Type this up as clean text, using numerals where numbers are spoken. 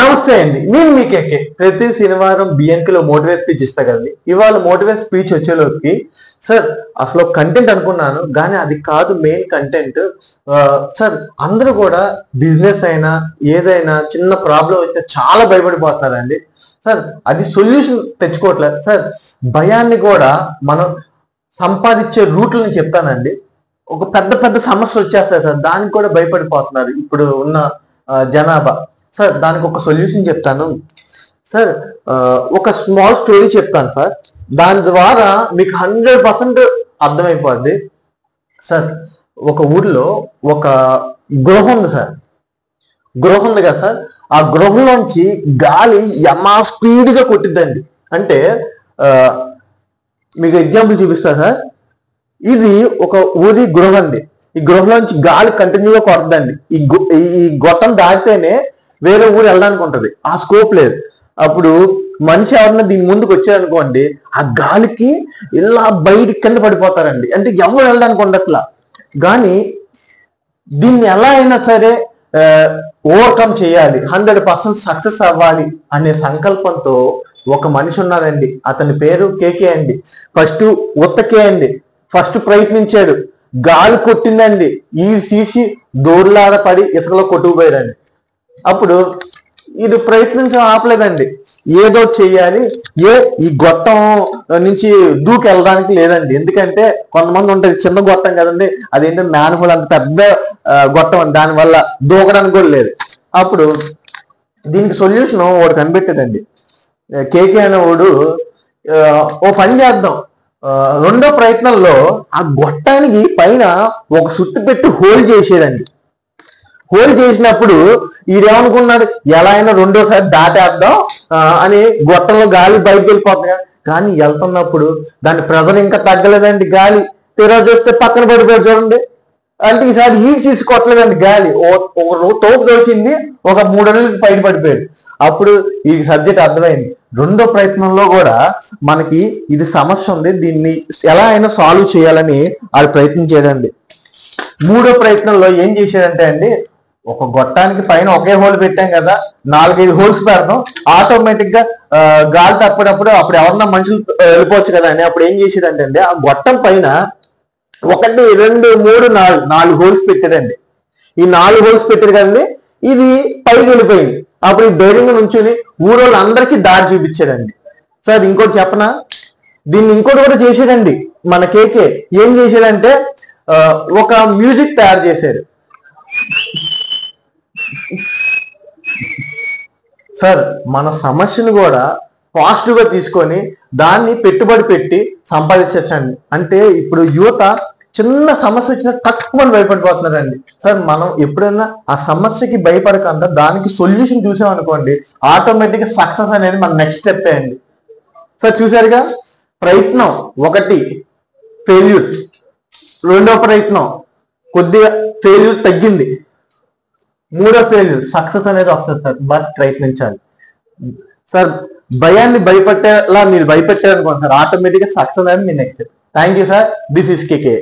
నమస్తే అండి, నేను మీ కేకే. ప్రతి శనివారం బిఎన్కిలో మోటివేట్ స్పీచ్ ఇస్తా కదండి. ఇవాళ మోటివేట్ స్పీచ్ వచ్చేలోకి సార్ అసలు కంటెంట్ అనుకున్నాను, కానీ అది కాదు మెయిన్ కంటెంట్. సార్ అందరూ కూడా బిజినెస్ అయినా ఏదైనా చిన్న ప్రాబ్లం అయితే చాలా భయపడిపోతున్నారండి. సార్ అది సొల్యూషన్ తెచ్చుకోవట్లేదు సార్. భయాన్ని కూడా మనం సంపాదించే రూట్లను చెప్తానండి. ఒక పెద్ద పెద్ద సమస్యలు వచ్చేస్తాయి సార్, దానికి కూడా భయపడిపోతున్నారు ఇప్పుడు ఉన్న జనాభా. సార్ దానికి ఒక సొల్యూషన్ చెప్తాను సార్. ఒక స్మాల్ స్టోరీ చెప్తాను సార్, దాని ద్వారా మీకు 100% అర్థమైపోద్ది సార్. ఒక ఊర్లో ఒక గృహం ఉంది సార్. గృహం ఉంది కదా సార్, ఆ గృహంలోంచి గాలి యమా స్పీడ్గా కొట్టిద్దండి. అంటే మీకు ఎగ్జాంపుల్ చూపిస్తా సార్. ఇది ఒక ఊరి గృహం అండి. ఈ గృహంలోంచి గాలి కంటిన్యూగా కొడుతుందండి. ఈ గొట్టం దాటితేనే వేరే ఊరు వెళ్ళడానికి ఉంటుంది, ఆ స్కోప్ లేదు. అప్పుడు మనిషి ఎవరన్నా దీని ముందుకు వచ్చారనుకోండి, ఆ గాలికి ఇలా బయట కింద పడిపోతారండి. అంటే ఎవరు వెళ్ళడానికి ఉండట్లా. కానీ దీన్ని ఎలా అయినా సరే ఓవర్కమ్ చేయాలి, 100% సక్సెస్ అవ్వాలి అనే సంకల్పంతో ఒక మనిషి ఉన్నారండి. అతని పేరు కేకే అండి. ఫస్ట్ ఉత్తకే అండి. ఫస్ట్ ప్రయత్నించాడు, గాలి కొట్టిందండి, ఈ సీసి దూర్లాడ పడి ఇసుకలో కొట్టుకుపోయాడండి. అప్పుడు ఇది ప్రయత్నించడం ఆపలేదండి, ఏదో చెయ్యాలి. ఈ గొట్టం నుంచి దూకి వెళ్ళడానికి లేదండి. ఎందుకంటే కొంతమంది ఉంటుంది చిన్న గొట్టం కదండి, అదేంటంటే మ్యాన్హోల్ అంత పెద్ద గొట్టం అండి, దానివల్ల దూకడానికి కూడా లేదు. అప్పుడు దీనికి సొల్యూషన్ వాడు కనిపెట్టాడండి. కేకే అనే వాడు ఓ పని చేద్దాం, రెండో ప్రయత్నంలో ఆ గొట్టానికి పైన ఒక సుత్తి పెట్టి హోల్ చేసేదండి. హోల్ చేసినప్పుడు ఈడేమనుకున్నాడు, ఎలా అయినా రెండోసారి దాటేద్దాం అని గొట్టంలో గాలి బయటకు వెళ్ళిపోతుంది. కానీ వెళ్తున్నప్పుడు దాని ప్రెజర్ ఇంకా తగ్గలేదండి. గాలి తీరా చూస్తే పక్కన పడిపోయాడు చూడండి. అంటే ఈసారి హీట్ తీసి కొట్టలేదండి గాలి, తోపు తోసింది, ఒక 3 అడుగులకి పైన పడిపోయాడు. అప్పుడు ఈ సబ్జెక్ట్ అర్థమైంది. రెండో ప్రయత్నంలో కూడా మనకి ఇది సమస్య ఉంది, దీన్ని ఎలా అయినా సాల్వ్ చేయాలని అది ప్రయత్నించాడండి. మూడో ప్రయత్నంలో ఏం చేశాడంటే అండి, ఒక గొట్టానికి పైన ఒకే హోల్ పెట్టాం కదా, 4-5 హోల్స్ పెడతాం, ఆటోమేటిక్ గా గాలి తప్పినప్పుడు అప్పుడు ఎవరన్నా మనుషులు వెళ్ళిపోవచ్చు కదా అని అప్పుడు ఏం చేసేదంటే అండి, ఆ గొట్టం పైన 1, 2, 3, 4 హోల్స్ పెట్టాడండి. ఈ 4 హోల్స్ పెట్టారు కదండి, ఇది పైకి వెళ్ళిపోయింది. అప్పుడు ఈ ధైర్యంగా నుంచుని ఊరోళ్ళు అందరికీ దారి చూపించాడండి. సార్ ఇంకోటి చెప్పనా, దీన్ని ఇంకోటి కూడా చేసాడండి మన కేకే. ఏం చేశాడంటే ఒక మ్యూజిక్ తయారు చేశాడు సార్. మన సమస్యను కూడా పాజిటివ్ గా తీసుకొని దాన్ని పెట్టుబడి పెట్టి సంపాదించండి. అంటే ఇప్పుడు యువత చిన్న సమస్య వచ్చినా తక్కువ భయపడిపోతున్నారండి సార్. మనం ఎప్పుడైనా ఆ సమస్యకి భయపడకుండా దానికి సొల్యూషన్ చూసామనుకోండి, ఆటోమేటిక్ సక్సెస్ అనేది మన నెక్స్ట్ స్టెప్ అండి. సార్ చూసారుగా, ప్రయత్నం 1 ఫెయిల్యూర్, రెండో ప్రయత్నం కొద్దిగా ఫెయిల్యూర్ తగ్గింది, మూడో ఫెయిల్యూర్ సక్సెస్ అనేది వస్తుంది సార్. బట్ ప్రయత్నించాలి సార్. భయాన్ని భయపెట్టేలా మీరు భయపెట్టారనుకోండి సార్, ఆటోమేటిక్గా సక్సెస్ అనేది మీ next. Thank you sir. This is KK.